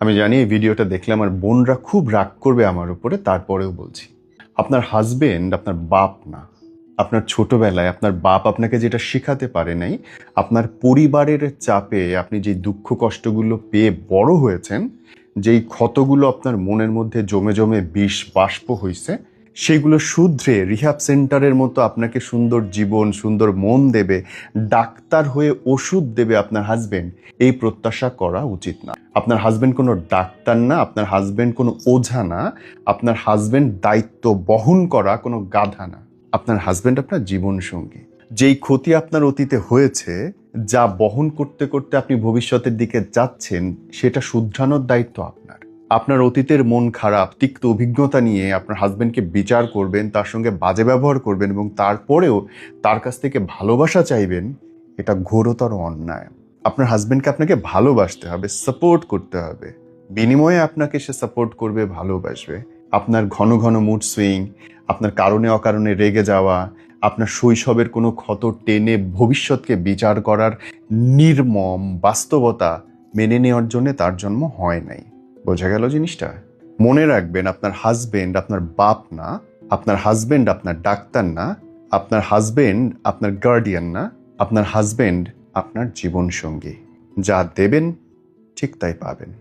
আমি জানি এই ভিডিওটা দেখলে আমার বোনরা খুব রাগ করবে আমার উপরে, তারপরেও বলছি, আপনার হাজবেন্ড আপনার বাপ না। আপনার ছোটবেলায় আপনার বাপ আপনাকে যেটা শেখাতে পারে নাই, আপনার পরিবারের চাপে আপনি যে দুঃখ কষ্টগুলো পেয়ে বড় হয়েছেন, যেই ক্ষতগুলো আপনার মনের মধ্যে জমে জমে বিষ বাষ্প হয়েছে, সেগুলো শুধরে রিহ্যাব সেন্টারের মতো আপনাকে সুন্দর জীবন, সুন্দর মন দেবে, ডাক্তার হয়ে ওষুধ দেবে আপনার হাজবেন্ড, এই প্রত্যাশা করা উচিত না। আপনার হাজবেন্ড কোনো ডাক্তার না, আপনার হাজবেন্ড কোনো ওঝা না, আপনার হাজবেন্ড দায়িত্ব বহন করা কোনো গাধা না। আপনার হাজবেন্ড আপনার জীবন সঙ্গী। যেই ক্ষতি আপনার অতীতে হয়েছে, যা বহন করতে করতে আপনি ভবিষ্যতের দিকে যাচ্ছেন, সেটা শুধরানোর দায়িত্ব আপনার। আপনার অতীতের মন খারাপ, তিক্ত অভিজ্ঞতা নিয়ে আপনার হাজবেন্ডকে বিচার করবেন, তার সঙ্গে বাজে ব্যবহার করবেন এবং তারপরেও তার কাছ থেকে ভালোবাসা চাইবেন, এটা ঘোরতর অন্যায়। আপনার হাজবেন্ডকে আপনাকে ভালোবাসতে হবে, সাপোর্ট করতে হবে। বিনিময়ে আপনাকে সে সাপোর্ট করবে, ভালোবাসবে। আপনার ঘন ঘন মুড সুইং, আপনার কারণে অকারণে রেগে যাওয়া, আপনার শৈশবের কোনো ক্ষত টেনে ভবিষ্যৎকে বিচার করার নির্মম বাস্তবতা মেনে নেওয়ার জন্য তার জন্ম হয় নাই। বোঝা গেল জিনিসটা? মনে রাখবেন, আপনার হাজবেন্ড আপনার বাপ না, আপনার হাজবেন্ড আপনার ডাক্তার না, আপনার হাজবেন্ড আপনার গার্ডিয়ান না, আপনার হাজবেন্ড আপনার জীবন সঙ্গী। যা দেবেন ঠিক তাই পাবেন।